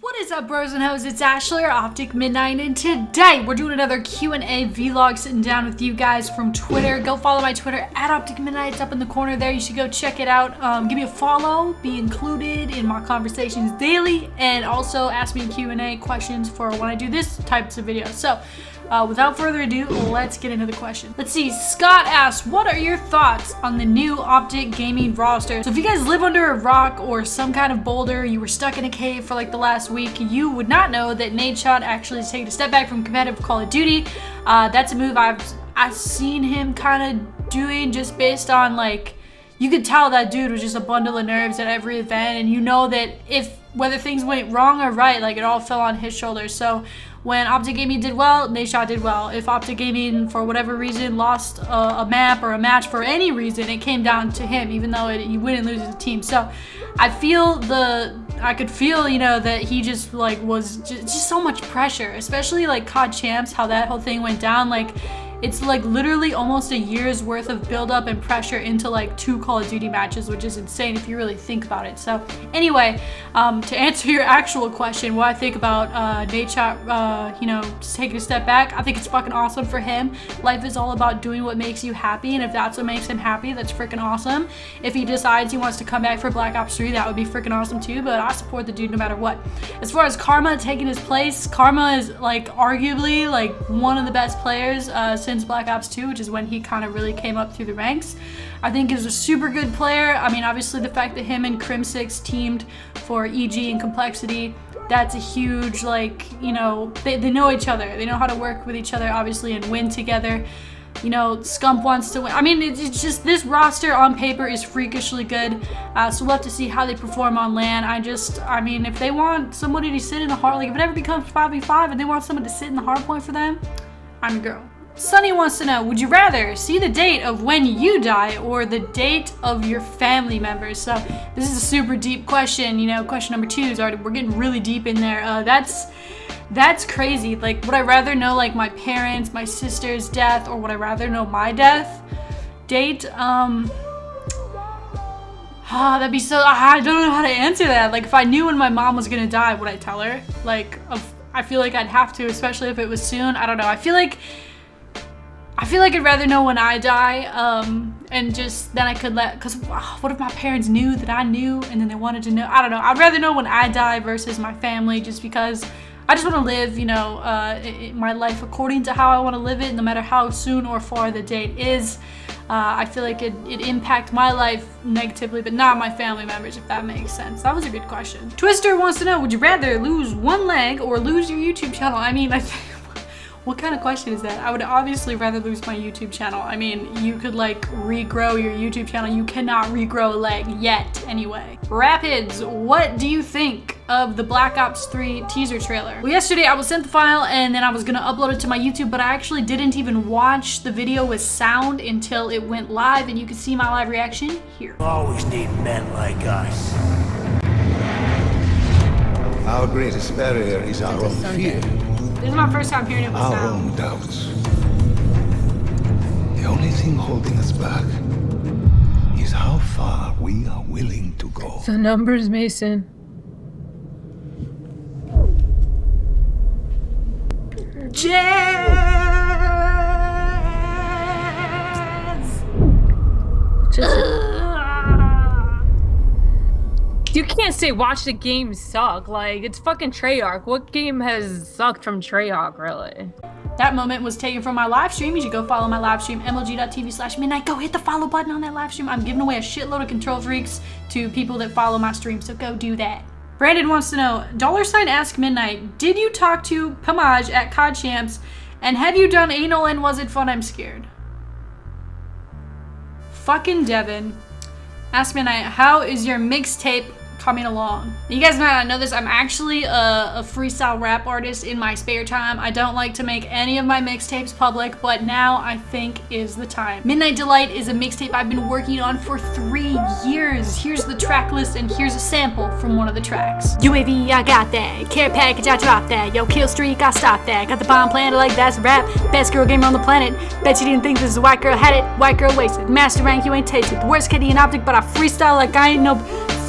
What is up, bros and hoes? It's Ashley or OpTic MiDNiTE, and today we're doing another Q&A vlog sitting down with you guys from Twitter. Go follow my Twitter at OpTic MiDNiTE. It's up in the corner there. You should go check it out. Give me a follow, be included in my conversations daily, and also ask me Q&A questions for when I do this types of videos. So, without further ado, let's get into the question. Let's see, Scott asks, what are your thoughts on the new OpTic Gaming roster? So if you guys live under a rock or some kind of boulder, you were stuck in a cave for like the last week, you would not know that Nadeshot actually has taken a step back from competitive Call of Duty. That's a move I've seen him kind of doing just based on like, you could tell that dude was just a bundle of nerves at every event, and you know that whether things went wrong or right, like it all fell on his shoulders. So when OpTic Gaming did well, Nadeshot did well. If OpTic Gaming, for whatever reason, lost a map or a match for any reason, it came down to him, even though you win and lose as a team. So I could feel, you know, that he just like was just so much pressure, especially like COD Champs, how that whole thing went down. Like, it's like literally almost a year's worth of buildup and pressure into like 2 Call of Duty matches, which is insane if you really think about it. So anyway, to answer your actual question, what I think about Nadeshot, you know, just taking a step back, I think it's fucking awesome for him. Life is all about doing what makes you happy, and if that's what makes him happy, that's freaking awesome. If he decides he wants to come back for Black Ops 3, that would be freaking awesome too, but I support the dude no matter what. As far as Karma taking his place, Karma is like arguably like one of the best players since Black Ops 2, which is when he kind of really came up through the ranks. I think is a super good player. I mean, obviously the fact that him and Crim6 teamed for EG and Complexity, that's a huge, like, you know, they know each other. They know how to work with each other, obviously, and win together. You know, Scump wants to win. I mean, it's just, this roster on paper is freakishly good. So we'll have to see how they perform on LAN. I mean, if they want somebody to sit in the hard, like if it ever becomes 5v5 and they want someone to sit in the hard point for them, I'm your girl. Sunny wants to know, would you rather see the date of when you die or the date of your family members? So this is a super deep question. You know, question number 2 is already, we're getting really deep in there. That's crazy. Like, would I rather know like my parents, my sister's death, or would I rather know my death date? That'd be so, I don't know how to answer that. Like, if I knew when my mom was gonna die, would I tell her? Like, I feel like I'd have to, especially if it was soon. I don't know. I feel like I'd rather know when I die, and just then I could cause what if my parents knew that I knew and then they wanted to know? I don't know. I'd rather know when I die versus my family, just because I just want to live, you know, my life according to how I want to live it, no matter how soon or far the date is. I feel like it impacts my life negatively, but not my family members, if that makes sense. That was a good question. Twister wants to know, would you rather lose one leg or lose your YouTube channel? I mean, what kind of question is that? I would obviously rather lose my YouTube channel. I mean, you could like regrow your YouTube channel. You cannot regrow a leg yet anyway. Rapids, what do you think of the Black Ops 3 teaser trailer? Well, yesterday I was sent the file and then I was gonna upload it to my YouTube, but I actually didn't even watch the video with sound until it went live, and you can see my live reaction here. Always need men like us. Our greatest barrier is our own fear. This is my first time hearing it with Our sound. own doubts. The only thing holding us back is how far we are willing to go. The numbers, Mason. Jazz! You can't say watch the game suck. Like, it's fucking Treyarch. What game has sucked from Treyarch, really? That moment was taken from my live stream. You should go follow my live stream, mlg.tv/MiDNiTE. Go hit the follow button on that live stream. I'm giving away a shitload of control freaks to people that follow my stream, so go do that. Brandon wants to know, $Ask MiDNiTE, did you talk to Camos at COD Champs, and have you done anal and was it fun? I'm scared. Fucking Devin. Ask MiDNiTE, how is your mixtape coming along? You guys might not know this, I'm actually a freestyle rap artist in my spare time. I don't like to make any of my mixtapes public, but now I think is the time. Midnight Delight is a mixtape I've been working on for 3 years. Here's the track list and here's a sample from one of the tracks. UAV, I got that. Care package, I dropped that. Yo, kill streak, I stopped that. Got the bomb planted like that's a rap. Best girl gamer on the planet. Bet you didn't think this is a white girl had it. White girl wasted. Master rank, you ain't tasted. The worst kitty in OpTic, but I freestyle like I ain't no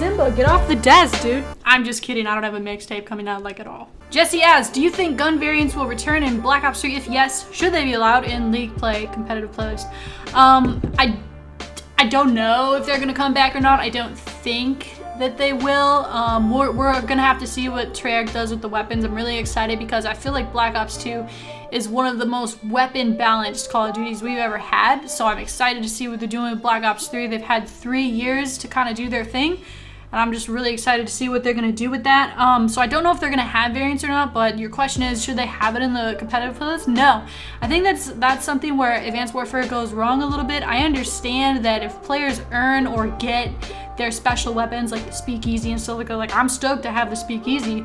Simba, get off the desk, dude. I'm just kidding. I don't have a mixtape coming out like at all. Jesse asks, do you think gun variants will return in Black Ops 3? If yes, should they be allowed in League play, competitive playlist? I don't know if they're gonna come back or not. I don't think that they will. We're gonna have to see what Treyarch does with the weapons. I'm really excited because I feel like Black Ops 2 is one of the most weapon balanced Call of Duties we've ever had. So I'm excited to see what they're doing with Black Ops 3. They've had 3 years to kind of do their thing. And I'm just really excited to see what they're going to do with that. So I don't know if they're going to have variants or not, but your question is, should they have it in the competitive playlist? No. I think that's something where Advanced Warfare goes wrong a little bit. I understand that if players earn or get their special weapons, like the Speakeasy and stuff like I'm stoked to have the Speakeasy.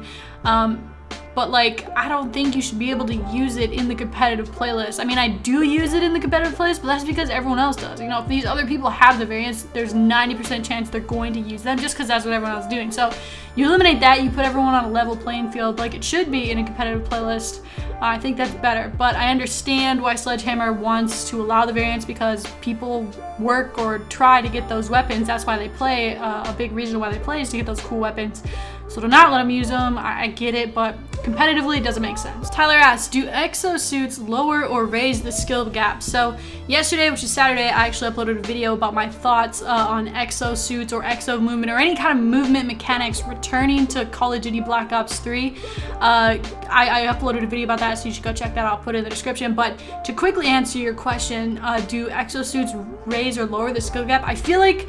But like, I don't think you should be able to use it in the competitive playlist. I mean, I do use it in the competitive playlist, but that's because everyone else does. You know, if these other people have the variants, there's 90% chance they're going to use them just because that's what everyone else is doing. So you eliminate that, you put everyone on a level playing field like it should be in a competitive playlist. I think that's better, but I understand why Sledgehammer wants to allow the variants because people work or try to get those weapons. That's why they play. A big reason why they play is to get those cool weapons. So to not let them use them, I get it, but competitively it doesn't make sense. Tyler asks, do exosuits lower or raise the skill gap? So yesterday, which is Saturday, I actually uploaded a video about my thoughts on exosuits or exo movement or any kind of movement mechanics returning to Call of Duty Black Ops 3. I uploaded a video about that, so you should go check that out. I'll put it in the description. But to quickly answer your question, do exosuits raise or lower the skill gap? I feel like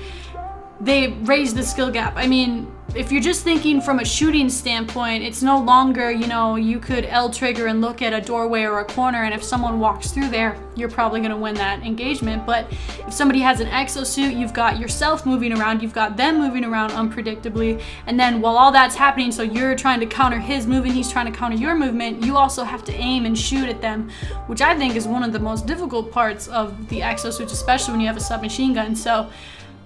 they raise the skill gap. I mean, if you're just thinking from a shooting standpoint, it's no longer, you know, you could L trigger and look at a doorway or a corner, and if someone walks through there, you're probably going to win that engagement. But if somebody has an exosuit, you've got yourself moving around, you've got them moving around unpredictably, and then while all that's happening, so you're trying to counter his movement, he's trying to counter your movement, you also have to aim and shoot at them, which I think is one of the most difficult parts of the exosuits, especially when you have a submachine gun. So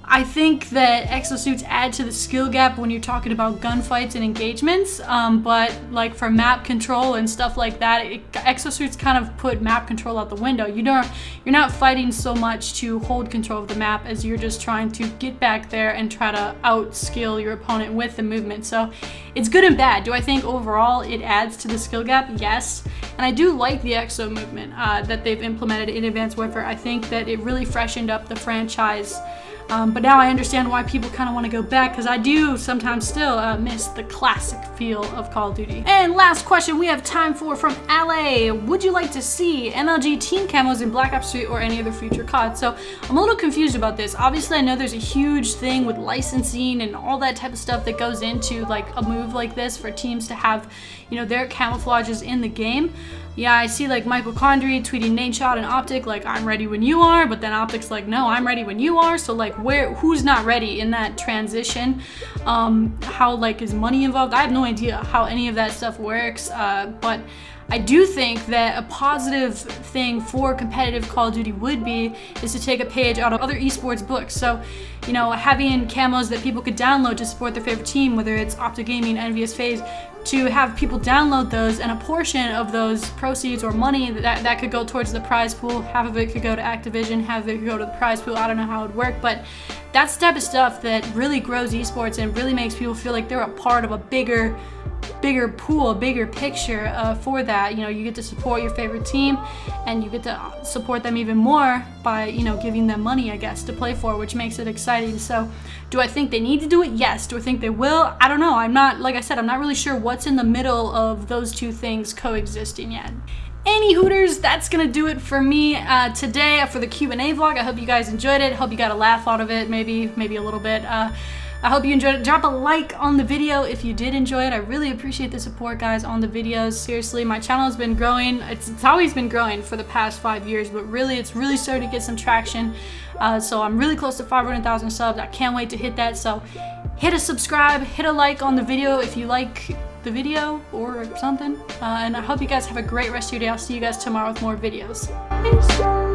I think that exosuits add to the skill gap when you're talking about gunfights and engagements, but like for map control and stuff like that, exosuits kind of put map control out the window. You're not fighting so much to hold control of the map as you're just trying to get back there and try to outskill your opponent with the movement. So it's good and bad. Do I think overall it adds to the skill gap? Yes. And I do like the exo movement that they've implemented in Advanced Warfare. I think that it really freshened up the franchise. But now I understand why people kind of want to go back, because I do sometimes still miss the classic feel of Call of Duty. And last question we have time for from LA. Would you like to see MLG team camos in Black Ops 3 or any other future COD? So I'm a little confused about this. Obviously I know there's a huge thing with licensing and all that type of stuff that goes into like a move like this for teams to have, you know, their camouflages in the game. Yeah, I see like Michael Condrey tweeting Nadeshot and OpTic like, I'm ready when you are, but then OpTic's like, no, I'm ready when you are. So like, who's not ready in that transition? How like is money involved? I have no idea how any of that stuff works, but I do think that a positive thing for competitive Call of Duty would be is to take a page out of other esports books. So, you know, having camos that people could download to support their favorite team, whether it's OpTic Gaming, Envious FaZe, to have people download those, and a portion of those proceeds or money that could go towards the prize pool. Half of it could go to Activision, half of it could go to the prize pool. I don't know how it would work, but that's the type of stuff that really grows esports and really makes people feel like they're a part of a bigger pool, a bigger picture for that. You know, you get to support your favorite team and you get to support them even more by, you know, giving them money, I guess, to play for, which makes it exciting. So do I think they need to do it? Yes. Do I think they will? I don't know. I'm not, like I said, I'm not really sure what's in the middle of those two things coexisting yet. Any Hooters, that's gonna do it for me today for the Q&A vlog. I hope you guys enjoyed it. Hope you got a laugh out of it, maybe a little bit. I hope you enjoyed it. Drop a like on the video if you did enjoy it. I really appreciate the support, guys, on the videos. Seriously, my channel has been growing. It's always been growing for the past 5 years, but really, it's really starting to get some traction. So I'm really close to 500,000 subs. I can't wait to hit that. So hit a subscribe, hit a like on the video if you like the video or something. And I hope you guys have a great rest of your day. I'll see you guys tomorrow with more videos. Peace.